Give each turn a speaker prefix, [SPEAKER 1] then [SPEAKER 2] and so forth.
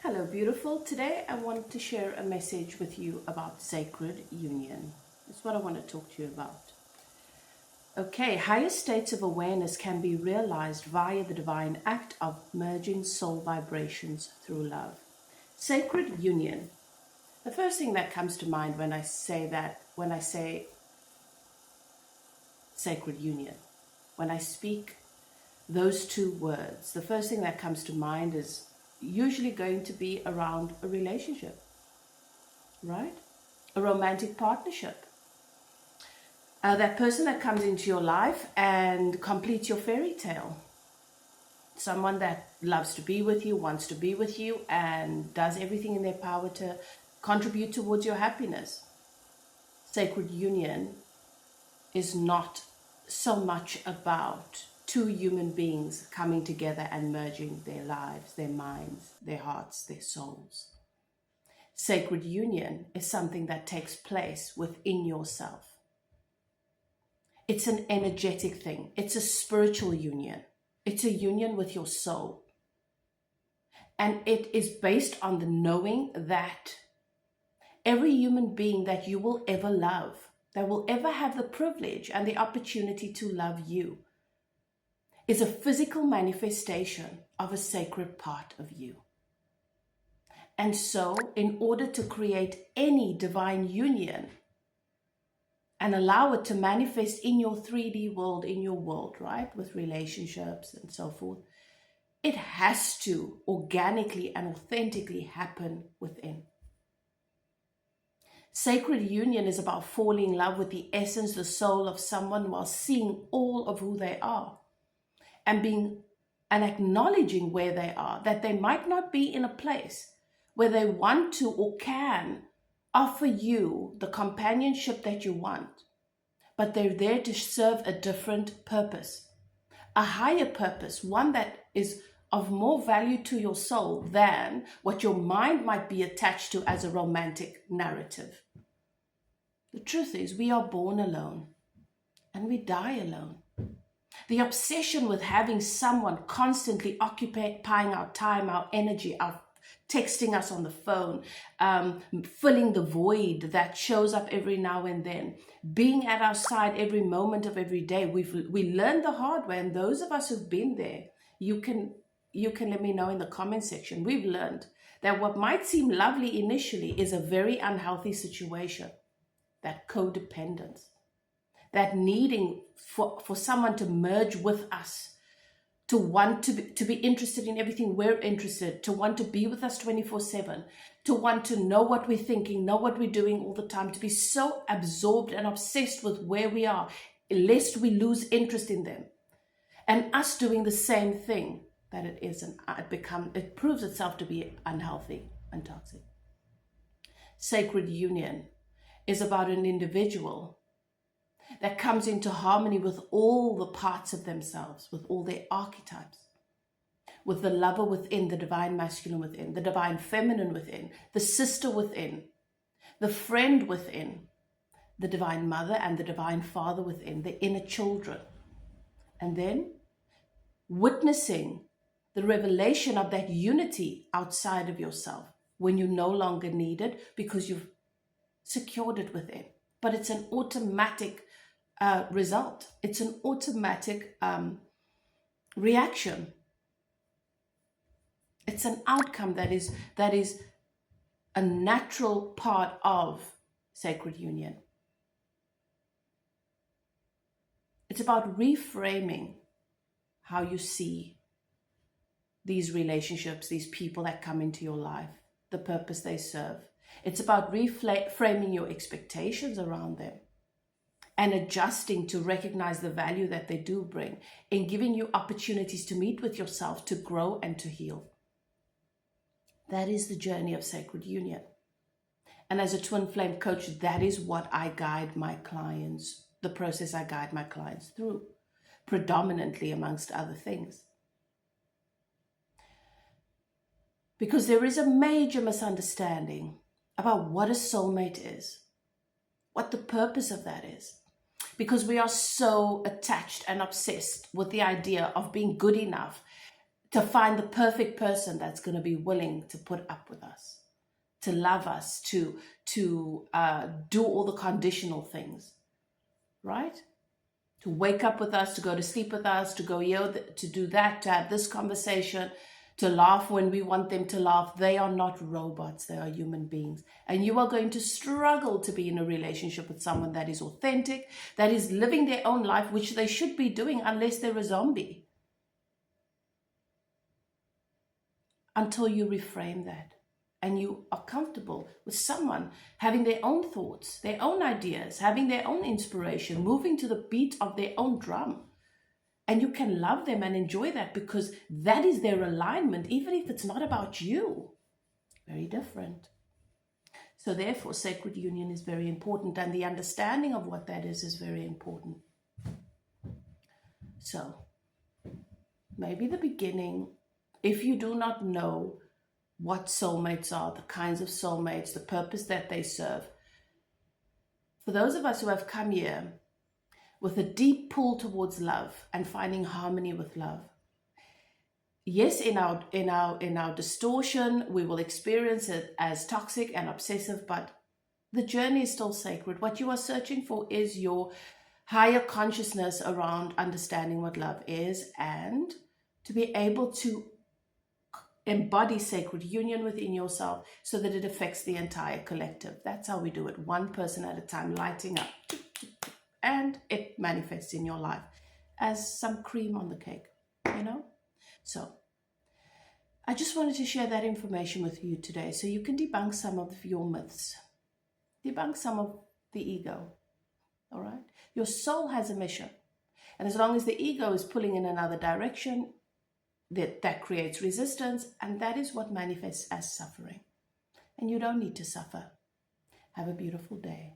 [SPEAKER 1] Hello, beautiful. Today I want to share a message with you about sacred union. That's what I want to talk to you about. Okay, higher states of awareness can be realized via the divine act of merging soul vibrations through love. Sacred union. The first thing that comes to mind when I say sacred union, when I speak those two words, the first thing that comes to mind is usually going to be around a relationship, right? A romantic partnership. That person that comes into your life and completes your fairy tale. Someone that loves to be with you, wants to be with you, and does everything in their power to contribute towards your happiness. Sacred union is not so much about two human beings coming together and merging their lives, their minds, their hearts, their souls. Sacred union is something that takes place within yourself. It's an energetic thing. It's a spiritual union. It's a union with your soul. And it is based on the knowing that every human being that you will ever love, that will ever have the privilege and the opportunity to love you, is a physical manifestation of a sacred part of you. And so, in order to create any divine union and allow it to manifest in your 3D world, in your world, right, with relationships and so forth, it has to organically and authentically happen within. Sacred union is about falling in love with the essence, the soul of someone while seeing all of who they are. And acknowledging where they are, that they might not be in a place where they want to or can offer you the companionship that you want, but they're there to serve a different purpose, a higher purpose, one that is of more value to your soul than what your mind might be attached to as a romantic narrative. The truth is, we are born alone and we die alone. The obsession with having someone constantly occupying our time, our energy, our texting us on the phone, filling the void that shows up every now and then, being at our side every moment of every day. We learned the hard way, and those of us who've been there, you can let me know in the comment section. We've learned that what might seem lovely initially is a very unhealthy situation, that codependence. That needing for someone to merge with us, to want to be interested in everything we're interested, to want to be with us 24/7, to want to know what we're thinking, know what we're doing all the time, to be so absorbed and obsessed with where we are, lest we lose interest in them. And us doing the same thing, that it proves itself to be unhealthy and toxic. Sacred union is about an individual that comes into harmony with all the parts of themselves, with all their archetypes, with the lover within, the divine masculine within, the divine feminine within, the sister within, the friend within, the divine mother and the divine father within, the inner children. And then witnessing the revelation of that unity outside of yourself when you no longer need it because you've secured it within. But it's an automatic result. It's an automatic reaction. It's an outcome that is a natural part of sacred union. It's about reframing how you see these relationships, these people that come into your life, the purpose they serve. It's about reframing your expectations around them and adjusting to recognize the value that they do bring in giving you opportunities to meet with yourself, to grow and to heal. That is the journey of sacred union. And as a twin flame coach, that is what I guide my clients, the process I guide my clients through, predominantly amongst other things. Because there is a major misunderstanding about what a soulmate is, what the purpose of that is. Because we are so attached and obsessed with the idea of being good enough to find the perfect person that's going to be willing to put up with us, to love us, to do all the conditional things, right? To wake up with us, to go to sleep with us, to go here, to do that, to have this conversation, to laugh when we want them to laugh. They are not robots, they are human beings. And you are going to struggle to be in a relationship with someone that is authentic, that is living their own life, which they should be doing unless they're a zombie. Until you reframe that and you are comfortable with someone having their own thoughts, their own ideas, having their own inspiration, moving to the beat of their own drum. And you can love them and enjoy that because that is their alignment, even if it's not about you. Very different. So therefore, sacred union is very important, and the understanding of what that is very important. So maybe the beginning, if you do not know what soulmates are, the kinds of soulmates, the purpose that they serve, for those of us who have come here with a deep pull towards love and finding harmony with love, yes, in our distortion, we will experience it as toxic and obsessive, but the journey is still sacred. What you are searching for is your higher consciousness around understanding what love is, and to be able to embody sacred union within yourself so that it affects the entire collective. That's how we do it, one person at a time, lighting up, and it manifests in your life as some cream on the cake, you know? So I just wanted to share that information with you today so you can debunk some of your myths, debunk some of the ego, all right? Your soul has a mission, and as long as the ego is pulling in another direction, that creates resistance, and that is what manifests as suffering. And you don't need to suffer. Have a beautiful day.